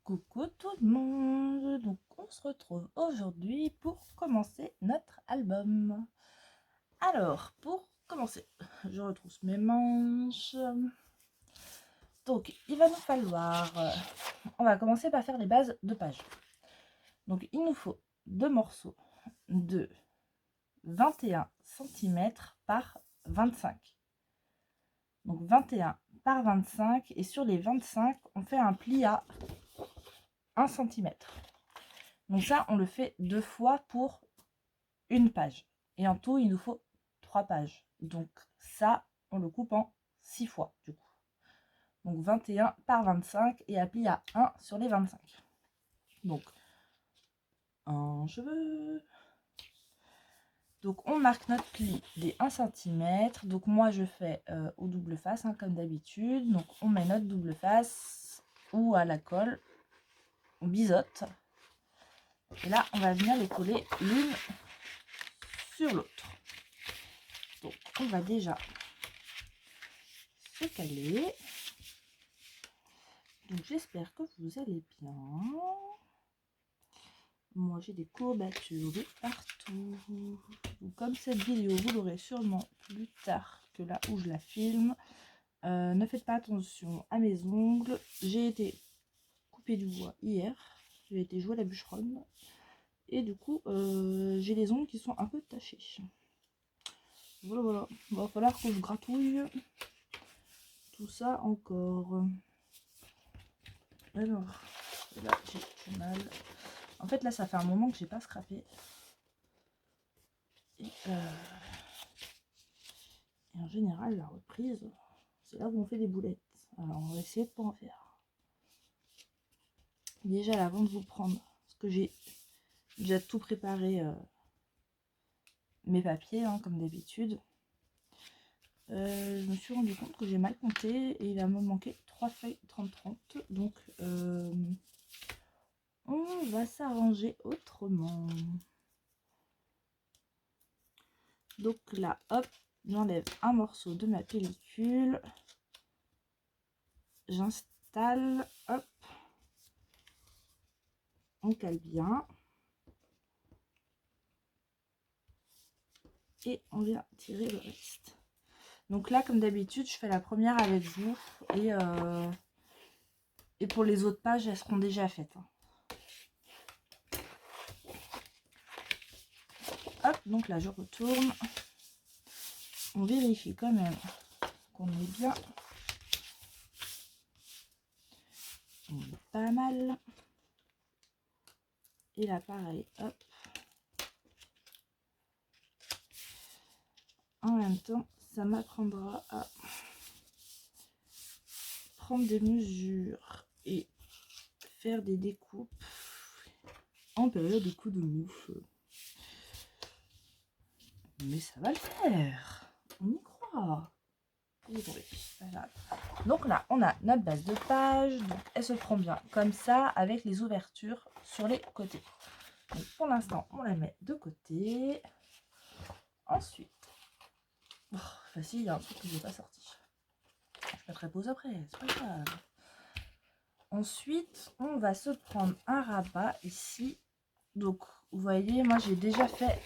Coucou tout le monde, donc on se retrouve aujourd'hui pour commencer notre album. Alors, pour commencer, je retrousse mes manches. Donc, il va nous falloir, on va commencer par faire les bases de page. Donc, il nous faut deux morceaux de 21 cm par 25. Donc, 21 par 25, et sur les 25, on fait un pli à 1 cm. Donc ça, on le fait 2 fois pour une page. Et en tout, il nous faut 3 pages. Donc ça, on le coupe en 6 fois du coup. Donc 21 par 25 et appli à 1 sur les 25. Donc un cheveu. Donc on marque notre pli des 1 cm. Donc moi je fais au double face comme d'habitude. Donc on met notre double face ou à la colle. On biseaute. Et là on va venir les coller l'une sur l'autre. Donc on va déjà se caler. Donc j'espère que vous allez bien. Moi j'ai des courbatures de partout. Donc, comme cette vidéo vous l'aurez sûrement plus tard que là où je la filme, ne faites pas attention à mes ongles. J'ai été couper du bois hier. J'ai été jouer à la bûcheronne. Et du coup j'ai les ongles qui sont un peu tachés. Voilà voilà. Il va falloir que je gratouille tout ça encore. Alors là j'ai du mal. En fait là ça fait un moment que j'ai pas scrappé. Et en général la reprise c'est là où on fait des boulettes. Alors on va essayer de pas en faire. Déjà là, avant de vous prendre, parce que j'ai déjà tout préparé, mes papiers comme d'habitude. Je me suis rendu compte que j'ai mal compté et il va me manquer 3 feuilles 30-30. Donc on va s'arranger autrement. Donc là, hop, j'enlève un morceau de ma pellicule. J'installe, hop. On cale bien. Et on vient tirer le reste. Donc là, comme d'habitude, je fais la première avec vous. Et pour les autres pages, elles seront déjà faites. Hop, donc là, je retourne. On vérifie quand même qu'on est bien. On est pas mal. Et là, pareil, hop. En même temps, ça m'apprendra à prendre des mesures et faire des découpes en période de coup de mouche. Mais ça va le faire. On y croit. Voilà. Donc là, on a notre base de page. Donc elle se prend bien comme ça avec les ouvertures sur les côtés. Donc pour l'instant, on la met de côté. Ensuite, facile, il y a un truc que je n'ai pas sorti. Je mettrai pause après, c'est pas grave. Ensuite, on va se prendre un rabat ici. Donc, vous voyez, moi j'ai déjà fait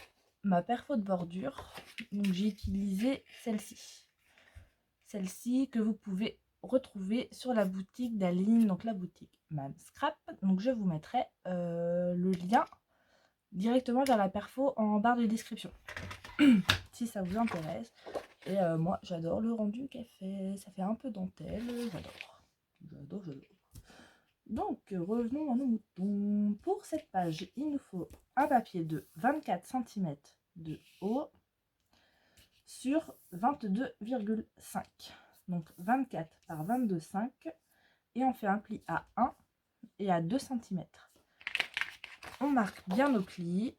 ma perfo de bordure. Donc, j'ai utilisé celle-ci. Celle-ci que vous pouvez retrouver sur la boutique d'Aline, donc la boutique Mam Scrap. Donc, je vous mettrai le lien directement vers la perfo en barre de description. Si ça vous intéresse. Et moi, j'adore le rendu qu'elle fait. Ça fait un peu dentelle. J'adore. J'adore, j'adore. Donc, revenons à nos moutons. Pour cette page, il nous faut un papier de 24 cm de haut sur 22,5. Donc, 24 par 22,5. Et on fait un pli à 1 et à 2 cm. On marque bien nos plis.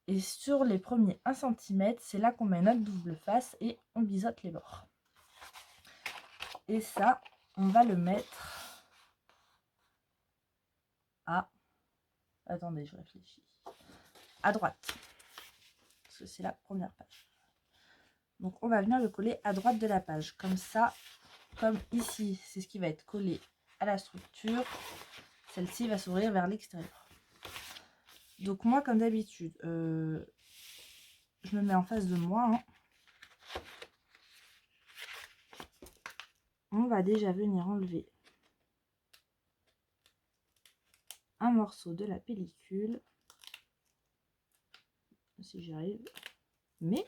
Et sur les premiers 1 cm, c'est là qu'on met notre double face et on biseaute les bords. Et ça, on va le mettre à... Attendez, je réfléchis. À droite. Parce que c'est la première page. Donc, on va venir le coller à droite de la page. Comme ça, comme ici, c'est ce qui va être collé à la structure. celle-ci va s'ouvrir vers l'extérieur. Donc moi, comme d'habitude, je me mets en face de moi. Hein. On va déjà venir enlever un morceau de la pellicule. Si j'y arrive. Mais,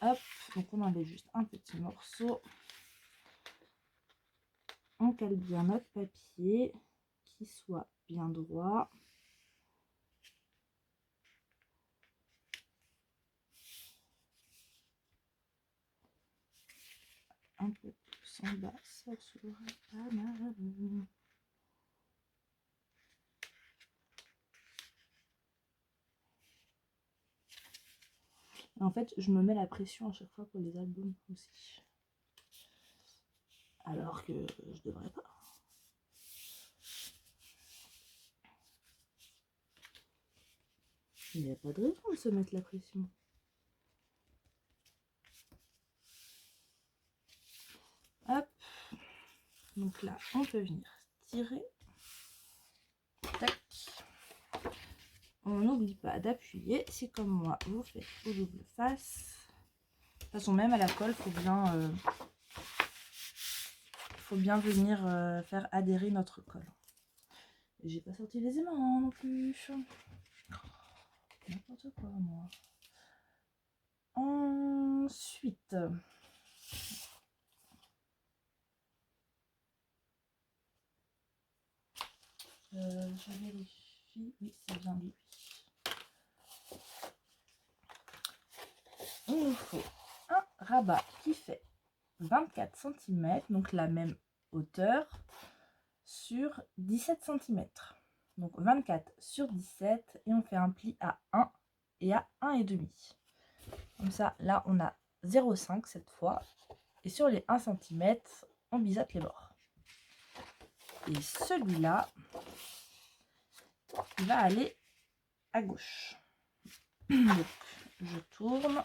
hop, donc on enlève juste un petit morceau. On cale bien notre papier, qu'il soit bien droit. Un peu plus en bas, ça serait pas mal. En fait, je me mets la pression à chaque fois pour les albums aussi. Alors que je devrais pas. Il n'y a pas de raison de se mettre la pression. Hop. Donc là, on peut venir tirer. Tac. On n'oublie pas d'appuyer. Si comme moi, vous faites au double face. De toute façon, même à la colle, faut bien venir faire adhérer notre colle. J'ai pas sorti les aimants non plus. N'importe quoi, moi. Ensuite, je vérifie. Oui, c'est bien lui. Il nous faut un rabat qui fait 24 cm, donc la même hauteur, sur 17 cm. Donc 24 sur 17 et on fait un pli à 1 et à 1,5. Comme ça, là, on a 0,5 cette fois. Et sur les 1 cm, on biseaute les bords. Et celui-là, il va aller à gauche. Donc, je tourne.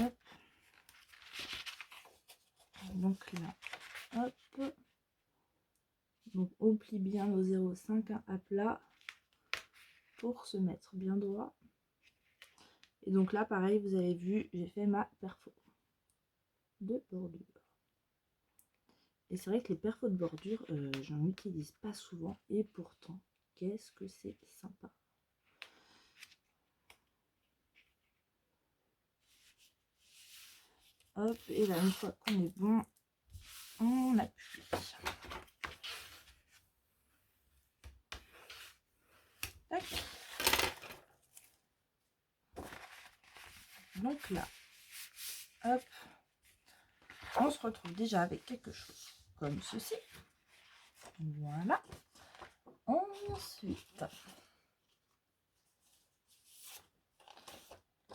Hop. Donc là, hop. Donc on plie bien nos 0,5 à plat pour se mettre bien droit. Et donc là, pareil, vous avez vu, j'ai fait ma perfo de bordure. Et c'est vrai que les perfos de bordure, j'en utilise pas souvent. Et pourtant, qu'est-ce que c'est sympa. Hop, et là, une fois qu'on est bon, on appuie. Tac. Donc là, hop, on se retrouve déjà avec quelque chose comme ceci. Voilà. Ensuite,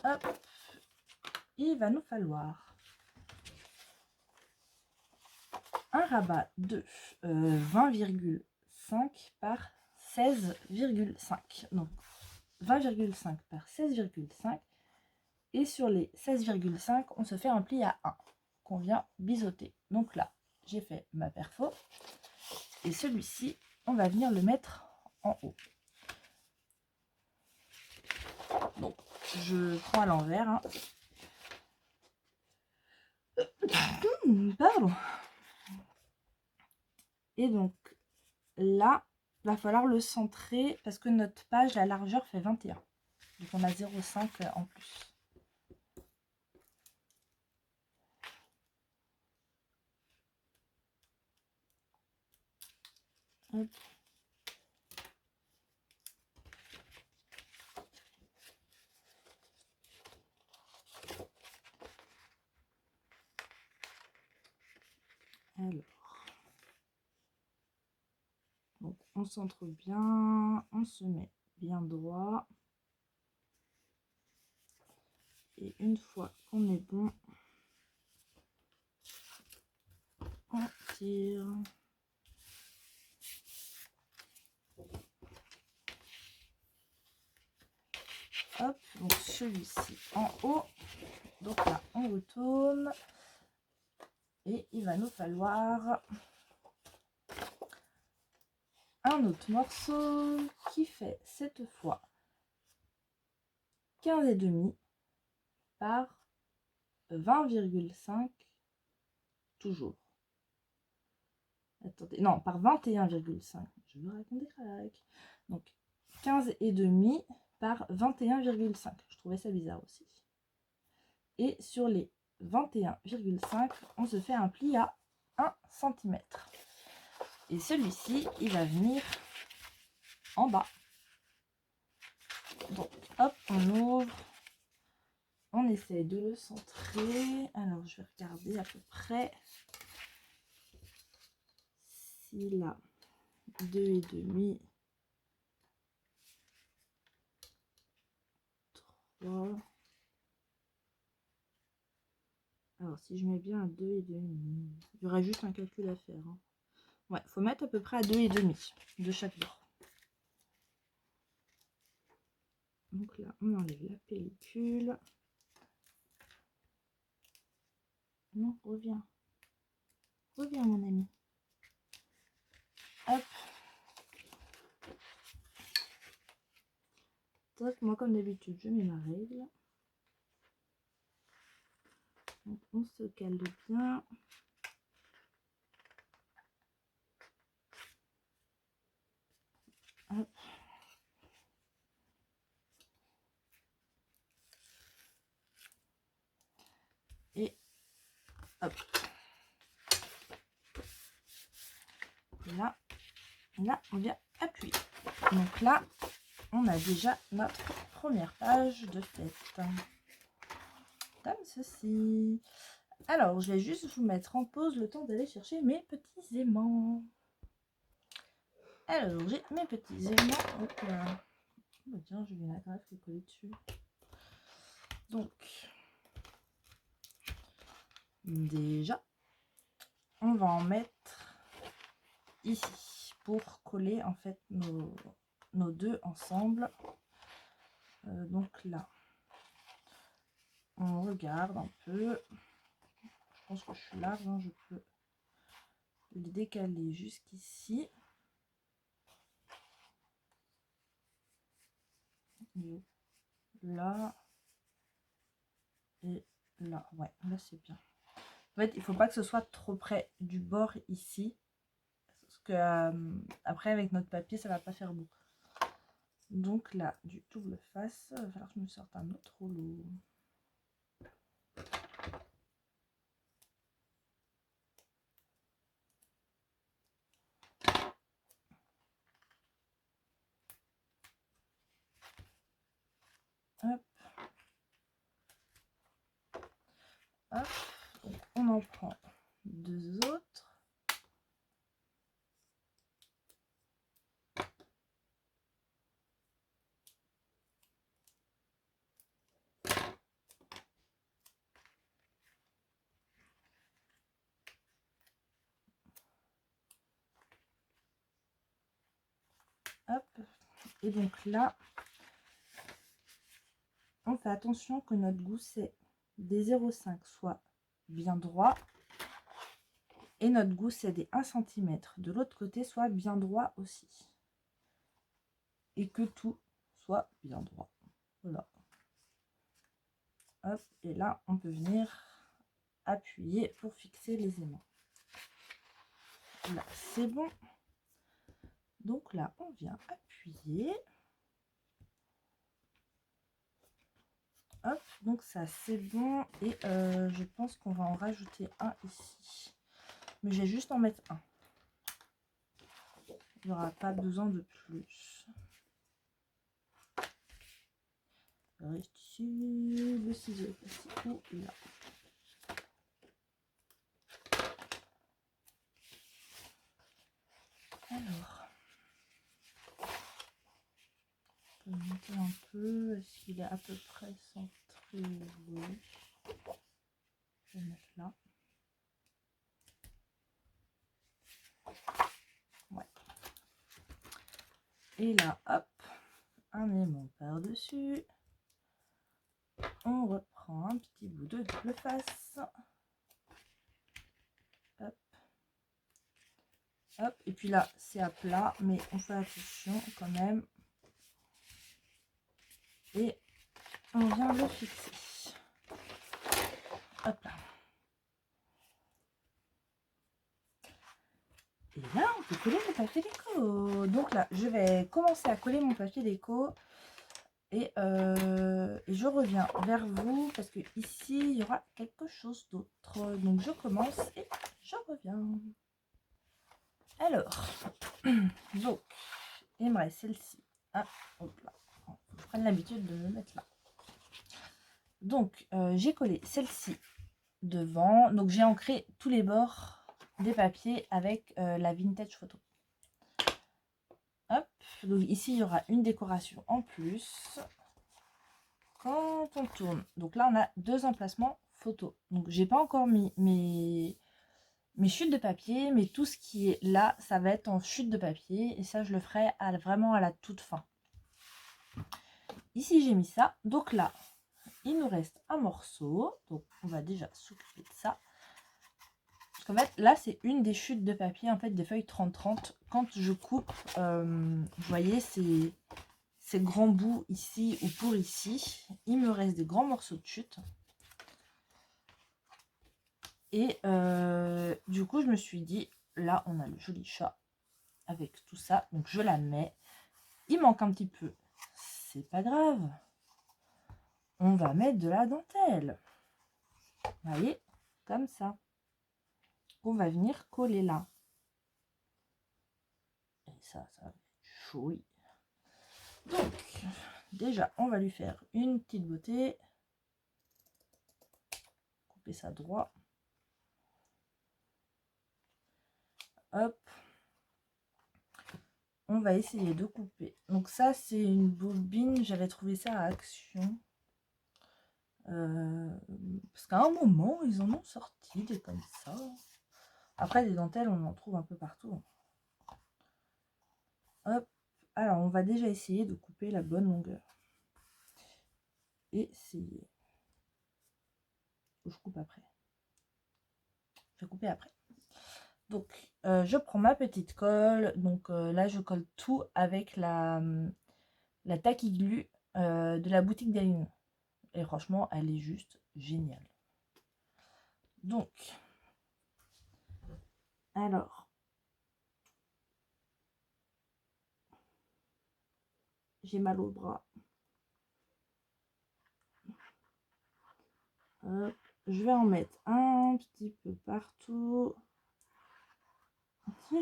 hop, il va nous falloir un rabat de 20,5 par 16,5. Donc 20,5 par 16,5. Et sur les 16,5, on se fait un pli à 1 qu'on vient biseauter. Donc là, j'ai fait ma perfo. Et celui-ci, on va venir le mettre en haut. Donc, je prends à l'envers. Hein. Pardon. Et donc, là, il va falloir le centrer parce que notre page, la largeur fait 21. Donc, on a 0,5 en plus. Hop. Alors, donc on centre bien, on se met bien droit. Et une fois qu'on est bon, on tire. celui-ci en haut. Donc là, on retourne. Et il va nous falloir un autre morceau qui fait cette fois 15,5 par 20,5 toujours. Attendez, non, par 21,5. Je me raconte des cracks. Donc 15,5 par 21,5. Je trouvais ça bizarre aussi. Et sur les 21,5, on se fait un pli à 1 cm. Et celui-ci, il va venir en bas. Donc, hop, on ouvre. On essaie de le centrer. Alors, je vais regarder à peu près s'il a 2,5, 3. Alors, si je mets bien à 2,5, il y aura juste un calcul à faire. Hein. Ouais, il faut mettre à peu près à 2,5 de chaque bord. Donc là, on enlève la pellicule. Non, reviens. Reviens, mon ami. Hop. Top, moi, comme d'habitude, je mets ma règle. Donc, on se cale bien. Hop. Et hop. Là, on vient appuyer. Donc là, on a déjà notre première page de faite. Comme ceci. Alors, je vais juste vous mettre en pause le temps d'aller chercher mes petits aimants. Alors, j'ai mes petits aimants. Hop là. Oh, tiens, j'ai une agrafe qui est collée dessus. Donc, déjà, on va en mettre ici pour coller en fait nos deux ensemble. Donc là, on regarde un peu. Je pense que je suis large, hein, je peux le décaler jusqu'ici. Là et là, ouais, là c'est bien. En fait, il faut pas que ce soit trop près du bord ici, parce que après avec notre papier, ça va pas faire beau. Donc là, du double face, il va falloir que je me sorte un autre rouleau. Hop. Hop. Donc, on en prend deux autres. Hop. Et donc là, on fait attention que notre gousset des 0,5 soit bien droit et notre gousset des 1 cm de l'autre côté soit bien droit aussi. Et que tout soit bien droit. Voilà. Hop, et là, on peut venir appuyer pour fixer les aimants. Là, c'est bon. Donc là, on vient appuyer. Hop, donc ça c'est bon. Et je pense qu'on va en rajouter un ici. Mais j'ai juste en mettre un. Il n'y aura pas besoin de plus. Reste ici, le ciseau est ici ou là. Alors, on peut monter un peu. Est-ce qu'il est à peu près centré? Oui. Je vais mettre là. Ouais. Et là, hop, un aimant par-dessus. on reprend un petit bout de double face. Hop. Hop. Et puis là, c'est à plat, mais on fait attention quand même. Et on vient le fixer. Hop là. Et là, on peut coller le papier déco. Donc là, je vais commencer à coller mon papier déco. Et je reviens vers vous parce que ici, il y aura quelque chose d'autre. Donc, je commence et je reviens. Alors, donc, il me reste celle-ci. Ah, hop là. Faut que je prenne l'habitude de me mettre là. Donc, j'ai collé celle-ci devant. Donc, j'ai ancré tous les bords des papiers avec la vintage photo. Hop. Donc, ici, il y aura une décoration en plus. Quand on tourne, donc là, on a 2 emplacements photo. Donc, j'ai pas encore mis mes chutes de papier, mais tout ce qui est là, ça va être en chute de papier. Et ça, je le ferai vraiment à la toute fin. Ici, j'ai mis ça. Donc là, il nous reste un morceau. Donc, on va déjà s'occuper de ça. Parce qu'en fait, là, c'est une des chutes de papier, en fait, des feuilles 30-30. Quand je coupe, vous voyez, ces grands bouts ici ou pour ici, il me reste des grands morceaux de chute. Et du coup, je me suis dit, là, on a le joli chat avec tout ça. Donc, je la mets. Il manque un petit peu. C'est pas grave. On va mettre de la dentelle. Vous voyez, comme ça. On va venir coller là. Et ça va être chouille. Donc, déjà, on va lui faire une petite beauté. Couper ça droit. Hop. On va essayer de couper. Donc ça, c'est une bobine. J'avais trouvé ça à Action. Parce qu'à un moment, ils en ont sorti des comme ça. Après, des dentelles, on en trouve un peu partout. Hop. Alors, on va déjà essayer de couper la bonne longueur. Essayer. Je coupe après. Je vais couper après. Donc, je prends ma petite colle. Donc là, je colle tout avec la tacky glue de la boutique d'Aline. Et franchement, elle est juste géniale. Donc, alors, j'ai mal au bras. Hop. Je vais en mettre un petit peu partout.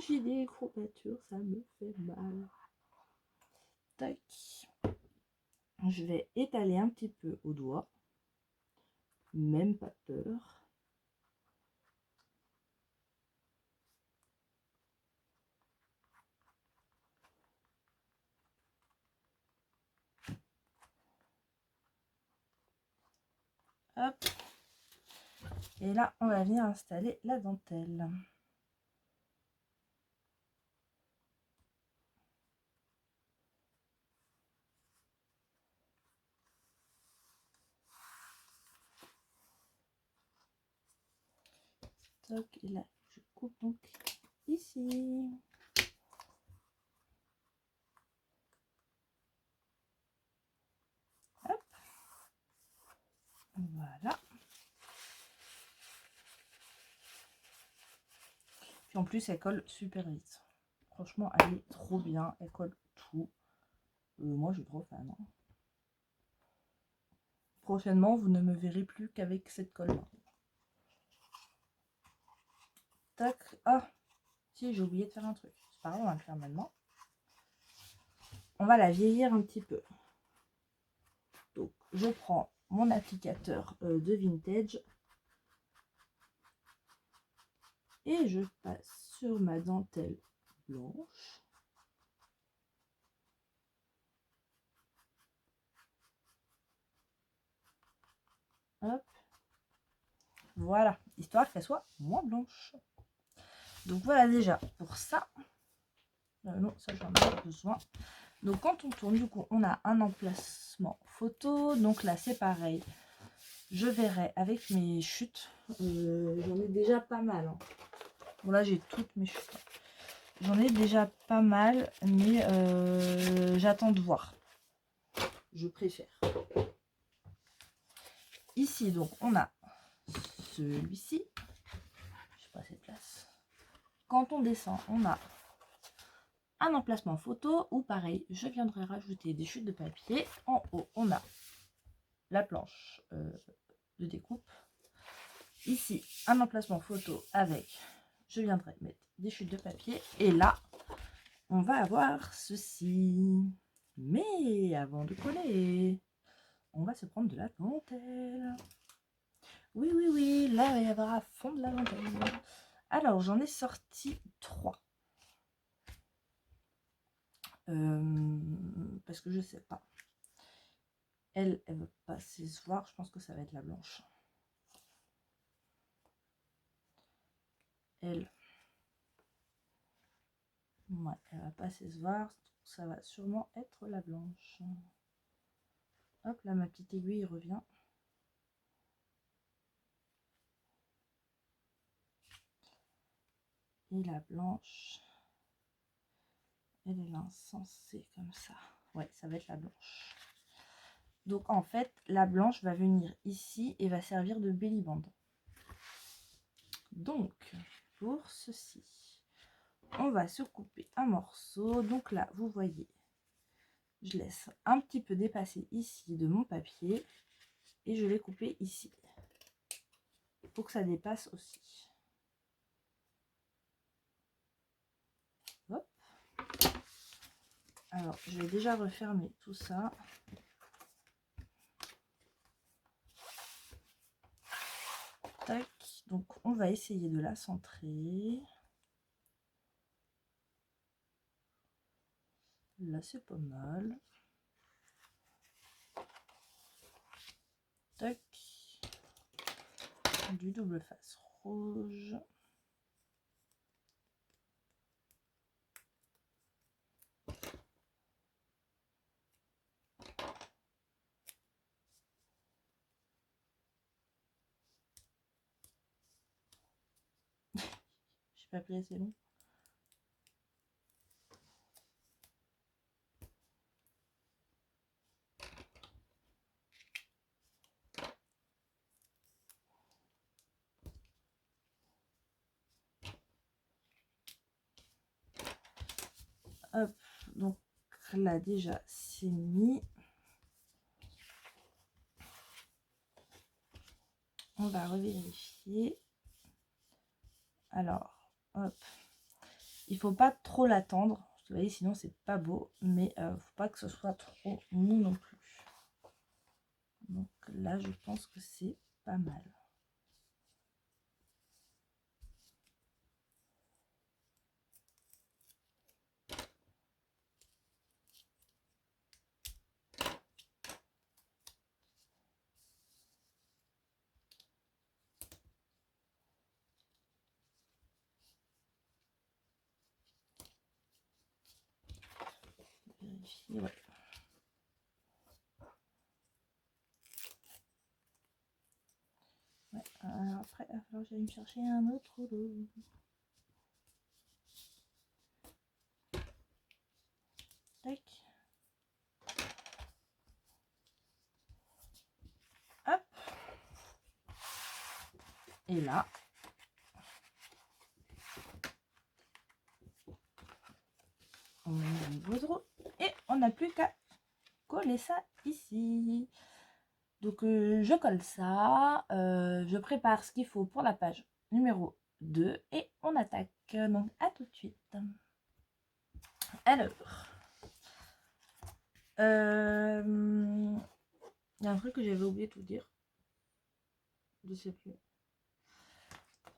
J'ai des courbatures, ça me fait mal. Tac. Je vais étaler un petit peu au doigt. Même pas peur. Hop. Et là, on va venir installer la dentelle. Toc, et là, je coupe donc ici. Hop. Voilà. Puis en plus, elle colle super vite. Franchement, elle est trop bien. Elle colle tout. Moi, je suis trop fan. Hein. Prochainement, vous ne me verrez plus qu'avec cette colle-là. Tac. Ah, si, j'ai oublié de faire un truc. C'est pas grave, on va le faire maintenant. On va la vieillir un petit peu. Donc, je prends mon applicateur de vintage. Et je passe sur ma dentelle blanche. Hop. Voilà, histoire qu'elle soit moins blanche. Donc voilà déjà pour ça. Non, ça j'en ai besoin. Donc quand on tourne, du coup, on a un emplacement photo. Donc là, c'est pareil. Je verrai avec mes chutes. J'en ai déjà pas mal. Hein. Bon, là, j'ai toutes mes chutes. J'en ai déjà pas mal, mais j'attends de voir. Je préfère. Ici, donc, on a celui-ci. Je sais pas cette place. Quand on descend, on a un emplacement photo où, pareil, je viendrai rajouter des chutes de papier. En haut, on a la planche de découpe. Ici, un emplacement photo avec, je viendrai mettre des chutes de papier. Et là, on va avoir ceci. Mais avant de coller, on va se prendre de la dentelle. Oui, oui, oui, là, il va y avoir à fond de la dentelle. Alors, j'en ai sorti 3. Parce que je sais pas. Elle veut pas se voir. Je pense que ça va être la blanche. Elle. Ouais, elle va pas se voir. Ça va sûrement être la blanche. Hop, là, ma petite aiguille revient. Et la blanche, elle est insensée comme ça. Ouais, ça va être la blanche. Donc, en fait, la blanche va venir ici et va servir de belly band. Donc, pour ceci, on va se couper un morceau. Donc là, vous voyez, je laisse un petit peu dépasser ici de mon papier et je vais couper ici pour que ça dépasse aussi. Hop. Alors, je vais déjà refermer tout ça. Tac. Donc, on va essayer de la centrer. Là, c'est pas mal. Tac. Du double face rouge. J'ai pas pris assez long. Hop, donc là déjà c'est mis. On va revérifier. Alors, hop. Il faut pas trop l'attendre. Vous voyez, sinon c'est pas beau. Mais faut pas que ce soit trop mou non plus. Donc là, je pense que c'est pas mal. Vérifier, ouais. Ouais, alors après, il va falloir que j'aille me chercher un autre rouleau. Tac. Hop. Et là. On met le baudreau. Et on n'a plus qu'à coller ça ici. Donc je colle ça. Je prépare ce qu'il faut pour la page numéro 2. Et on attaque. Donc à tout de suite. Alors. Il y a un truc que j'avais oublié de vous dire. Je sais plus.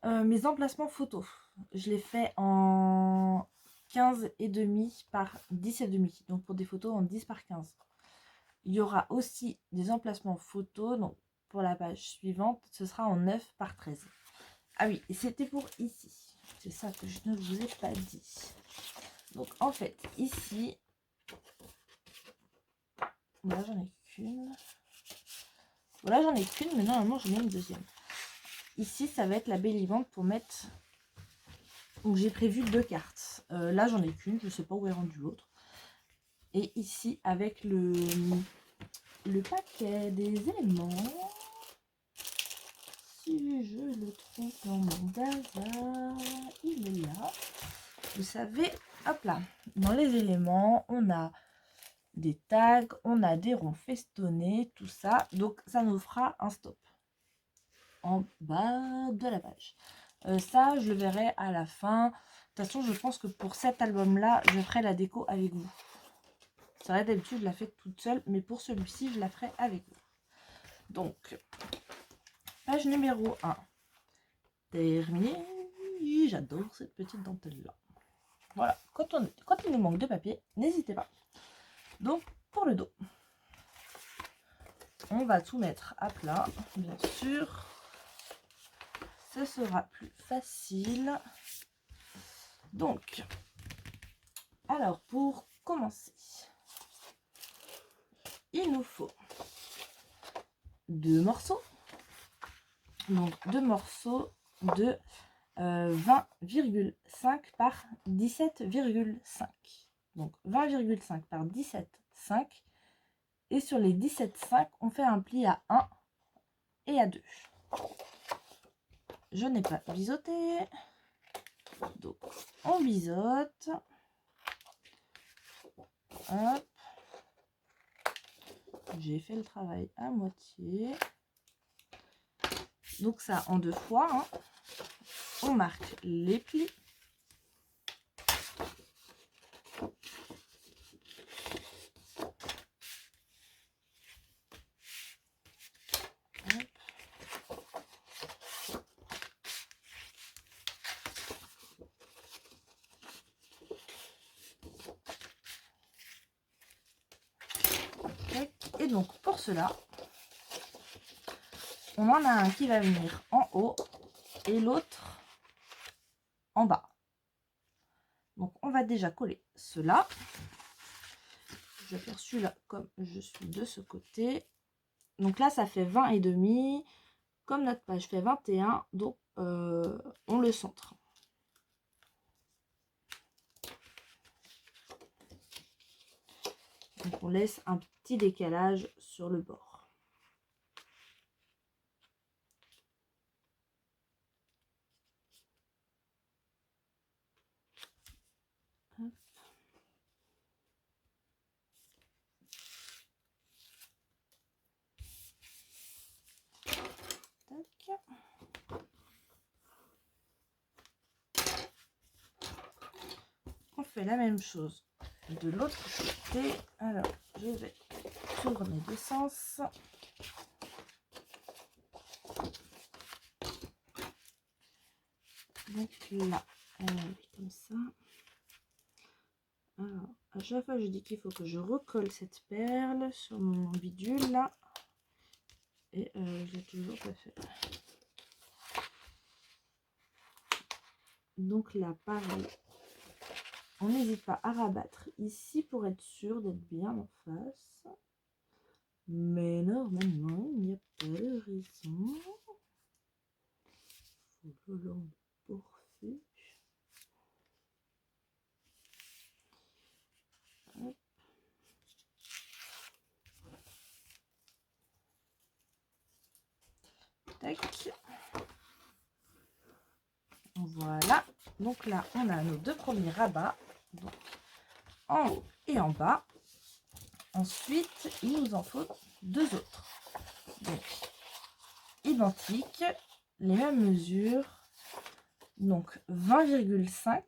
Mes emplacements photos. Je les fais en 15,5 par 10,5. Donc pour des photos en 10 par 15. Il y aura aussi des emplacements photos. Donc pour la page suivante, ce sera en 9 par 13. Ah oui, et c'était pour ici. C'est ça que je ne vous ai pas dit. Donc en fait, ici, là j'en ai qu'une. Voilà, j'en ai qu'une, mais normalement j'en ai une deuxième. Ici, ça va être la belle-vente pour mettre... Donc j'ai prévu 2 cartes. Là, j'en ai qu'une, je sais pas où est rendu l'autre. Et ici, avec le paquet des éléments... Si je le trouve dans mon bazar, il est là. Vous savez, hop là, dans les éléments, on a des tags, on a des ronds festonnés, tout ça. Donc, ça nous fera un stop en bas de la page. Ça, je le verrai à la fin. De toute façon, je pense que pour cet album-là, je ferai la déco avec vous. C'est vrai, d'habitude, je la fais toute seule, mais pour celui-ci, je la ferai avec vous. Donc, page numéro 1. Terminé. J'adore cette petite dentelle-là. Voilà, quand il nous manque de papier, n'hésitez pas. Donc, pour le dos, on va tout mettre à plat, bien sûr. Ce sera plus facile. Donc, alors, pour commencer, il nous faut 2 morceaux. Donc, 2 morceaux de 20,5 par 17,5. Donc, 20,5 par 17,5. Et sur les 17,5, on fait un pli à 1 et à 2. Je n'ai pas biseauté. Donc, on biseaute. Hop. J'ai fait le travail à moitié. Donc ça, en 2 fois. Hein. On marque les plis. Et donc, pour cela, on en a un qui va venir en haut et l'autre en bas. Donc, on va déjà coller cela. Je vais faire celui-là comme je suis de ce côté. Donc là, ça fait 20 et demi. Comme notre page fait 21, donc on le centre. Donc on laisse un petit décalage sur le bord. Hop. Tac. On fait la même chose de l'autre côté. Alors, je vais tourner de sens. Donc là, comme ça. Alors, à chaque fois, je dis qu'il faut que je recolle cette perle sur mon bidule là. Et je l'ai toujours pas fait. Donc là, pareil. On n'hésite pas à rabattre ici pour être sûr d'être bien en face. Mais normalement, il n'y a pas de raison. Hop. Tac. Voilà. Donc là, on a nos 2 premiers rabats. Donc, en haut et en bas. Ensuite, il nous en faut 2 autres. Donc, identiques, les mêmes mesures. Donc, 20,5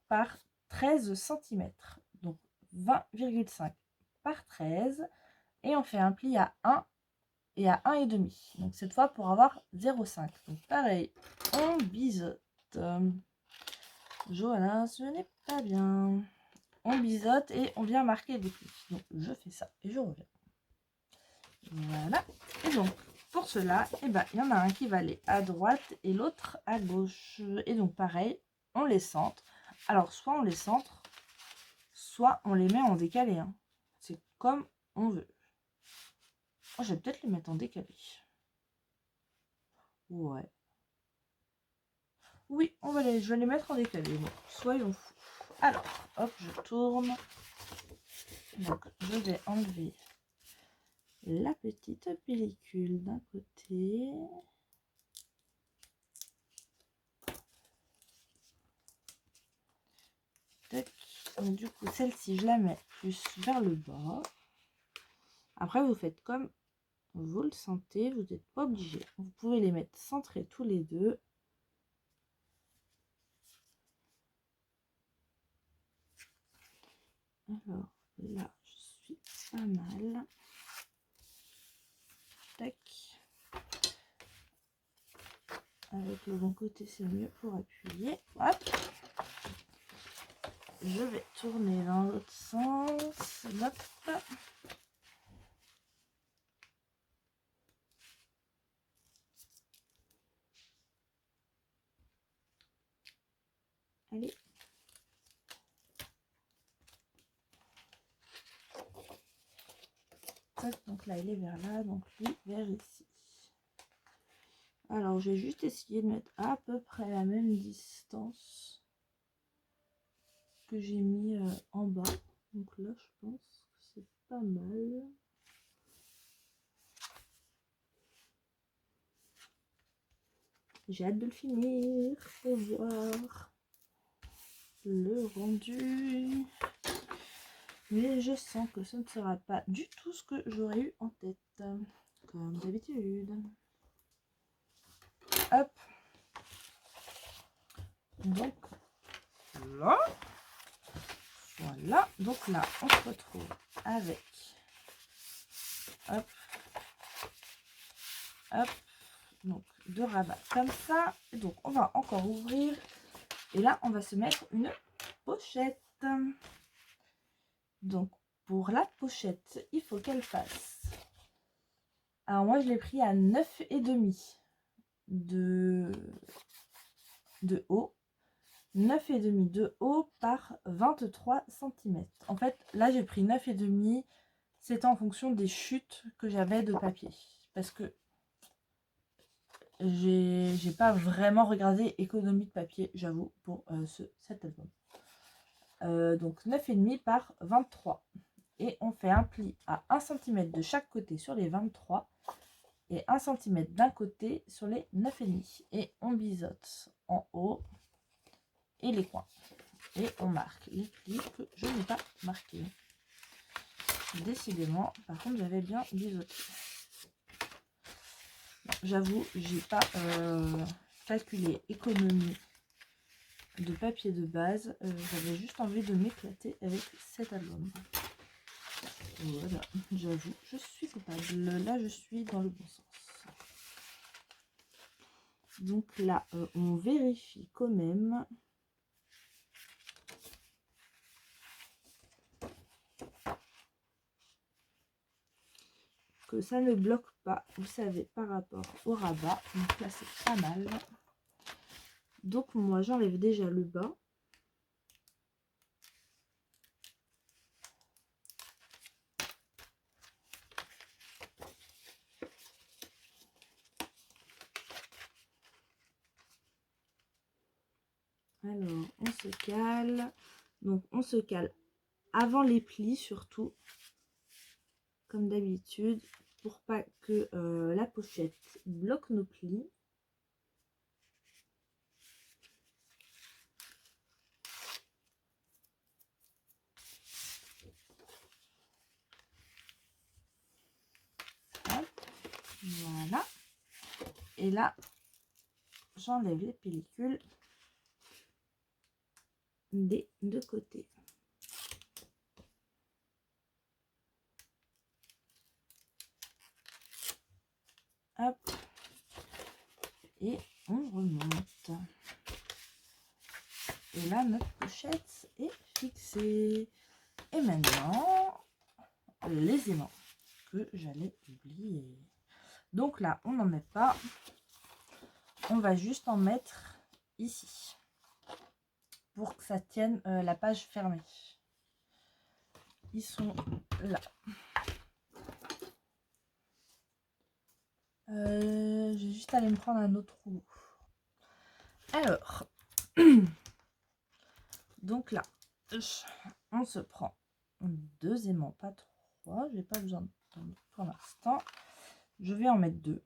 par 13 cm. Donc, 20,5 par 13. Et on fait un pli à 1 et à 1,5. Donc, cette fois, pour avoir 0,5. Donc, pareil, on biseaute. Johanna, ce n'est pas bien. On biseaute et on vient marquer des plis. Donc, je fais ça et je reviens. Voilà. Et donc, pour cela, eh ben, il y en a un qui va aller à droite et l'autre à gauche. Et donc, pareil, on les centre. Alors, soit on les centre, soit on les met en décalé. Hein. C'est comme on veut. Oh, je vais peut-être les mettre en décalé. Ouais. Oui, je vais les mettre en décalé. Bon, soyons fous. Alors, hop, je tourne. Donc, je vais enlever la petite pellicule d'un côté. Tac. Donc, du coup, celle-ci, je la mets plus vers le bas. Après, vous faites comme vous le sentez. Vous n'êtes pas obligé. Vous pouvez les mettre centrés tous les deux. Alors, là, je suis pas mal. Tac. Avec le bon côté, c'est mieux pour appuyer. Hop. Je vais tourner dans l'autre sens. Hop. Allez. Donc là, il est vers là, donc lui vers ici. Alors, je vais juste essayer de mettre à peu près la même distance que j'ai mis en bas. Donc là, je pense que c'est pas mal. J'ai hâte de le finir pour voir le rendu. Mais je sens que ce ne sera pas du tout ce que j'aurais eu en tête, comme d'habitude. Hop. Donc là, voilà. Donc là, on se retrouve avec, hop, hop, donc deux rabats comme ça. Et donc on va encore ouvrir. Et là, on va se mettre une pochette. Donc pour la pochette, il faut qu'elle fasse. Alors moi, je l'ai pris à 9,5 de haut. 9,5 de haut par 23 cm. En fait, là, j'ai pris 9,5. C'était en fonction des chutes que j'avais de papier. Parce que j'ai pas vraiment regardé économie de papier, j'avoue, pour cet album. Donc 9,5 par 23. Et on fait un pli à 1 cm de chaque côté sur les 23 et 1 cm d'un côté sur les 9,5. Et on biseaute en haut et les coins. Et on marque les plis que je n'ai pas marqués. Décidément, par contre, j'avais bien biseauté. J'avoue, j'ai pas calculé économie de papier de base. J'avais juste envie de m'éclater avec cet album. Voilà, j'avoue, je suis coupable. Là, je suis dans le bon sens. Donc là, on vérifie quand même. Que ça ne bloque pas, vous savez, par rapport au rabat. Donc là, c'est pas mal. Donc moi, j'enlève déjà le bas. Alors, on se cale. Donc, on se cale avant les plis, surtout, comme d'habitude, pour pas que la pochette bloque nos plis. Hop, voilà. Et là, j'enlève les pellicules des deux côtés. Hop. Et on remonte. Et là, notre pochette est fixée. Et maintenant, les aimants que j'allais oublier. Donc là, on n'en met pas. On va juste en mettre ici. Pour que ça tienne la page fermée. Ils sont là. Je vais juste aller me prendre un autre rouleau. Alors, donc là, on se prend 2 aimants, pas 3. J'ai pas besoin pour l'instant. Je vais en mettre 2.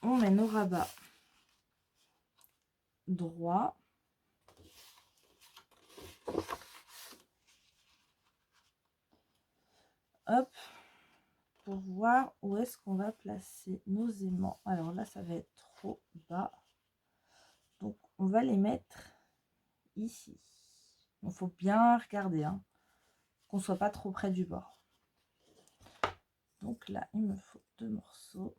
On met nos rabats droits. Hop, pour voir où est-ce qu'on va placer nos aimants. Alors là, ça va être trop bas. Donc, on va les mettre ici. Il faut bien regarder, hein, qu'on soit pas trop près du bord. Donc là, il me faut 2 morceaux.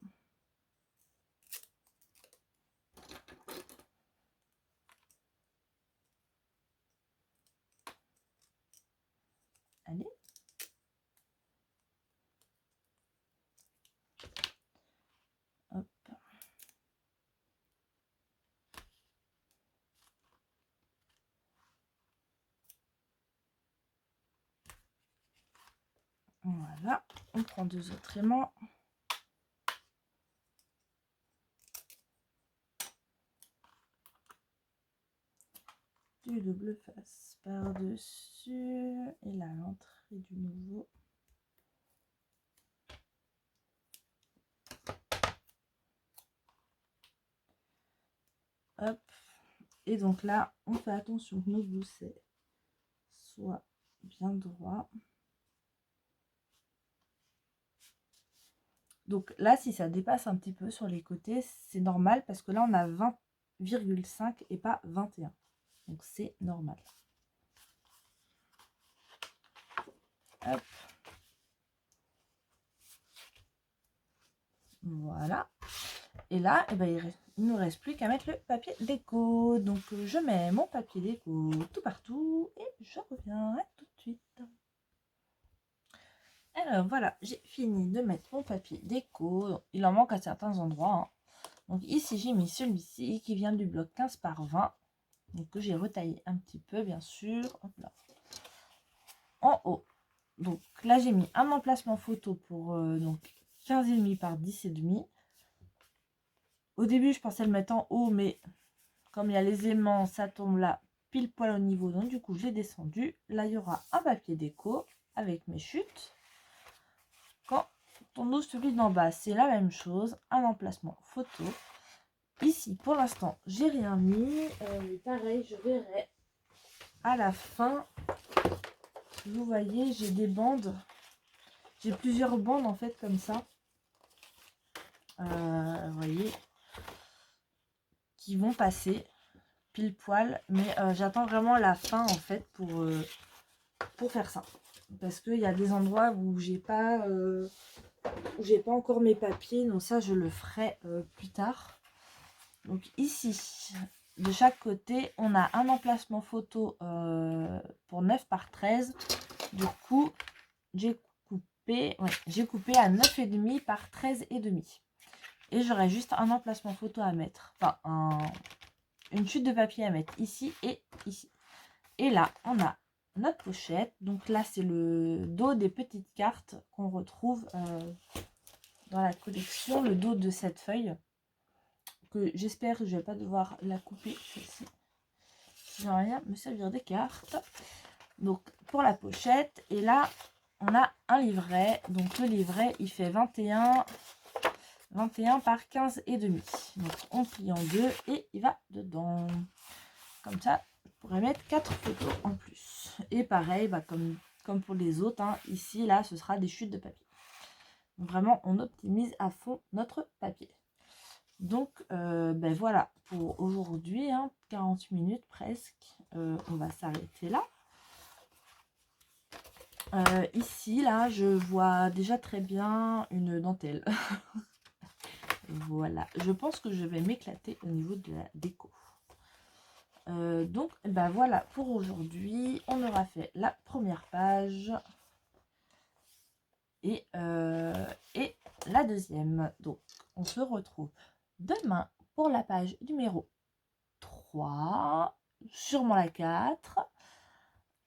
Allez. Hop. Voilà. On prend 2 autres aimants. Du double face par-dessus. Et là, l'entrée du nouveau. Hop. Et donc là, on fait attention que nos goussets soient bien droits. Donc là, si ça dépasse un petit peu sur les côtés, c'est normal parce que là, on a 20,5 et pas 21. Donc c'est normal. Hop. Voilà. Et là, eh ben, il ne nous reste plus qu'à mettre le papier déco. Donc je mets mon papier déco tout partout et je reviens tout de suite. Alors voilà, j'ai fini de mettre mon papier déco. Il en manque à certains endroits, hein. Donc ici, j'ai mis celui-ci qui vient du bloc 15 par 20. Donc que j'ai retaillé un petit peu, bien sûr. Hop là. En haut. Donc là, j'ai mis un emplacement photo pour donc 15,5 par 10,5. Au début, je pensais le mettre en haut, mais comme il y a les aimants, ça tombe là pile poil au niveau. Donc du coup, je l'ai descendu. Là, il y aura un papier déco avec mes chutes. Quand on ouvre celui d'en bas, c'est la même chose. Un emplacement photo. Ici, pour l'instant, j'ai rien mis. Mais pareil, je verrai à la fin. Vous voyez, j'ai des bandes. J'ai plusieurs bandes en fait comme ça. Vous voyez, qui vont passer pile poil. Mais j'attends vraiment la fin en fait pour faire ça. Parce qu'il y a des endroits où j'ai pas encore mes papiers. Donc ça, je le ferai plus tard. Donc ici, de chaque côté, on a un emplacement photo pour 9 par 13. Du coup, j'ai coupé à 9,5 par 13,5. Et j'aurai juste un emplacement photo à mettre. Enfin, une chute de papier à mettre ici et ici. Et là, on a notre pochette. Donc là, c'est le dos des petites cartes qu'on retrouve dans la collection. Le dos de cette feuille. Que j'espère que je ne vais pas devoir la couper, celle-ci. Je vais rien me servir des cartes. Donc, pour la pochette. Et là, on a un livret. Donc, le livret, il fait 21 par 15,5. Donc, on plie en deux et il va dedans. Comme ça, je pourrais mettre 4 photos en plus. Et pareil, comme pour les autres, hein, ici, là, ce sera des chutes de papier. Donc, vraiment, on optimise à fond notre papier. Donc, ben voilà, pour aujourd'hui, hein, 40 minutes presque. On va s'arrêter là. Ici, là, je vois déjà très bien une dentelle. Voilà, je pense que je vais m'éclater au niveau de la déco. Donc, ben voilà, pour aujourd'hui, on aura fait la première page et la deuxième. Donc, on se retrouve demain pour la page numéro 3, sûrement la 4.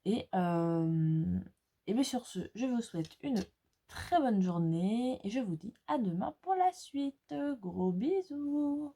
Et bien sur ce, je vous souhaite une très bonne journée et je vous dis à demain pour la suite. Gros bisous.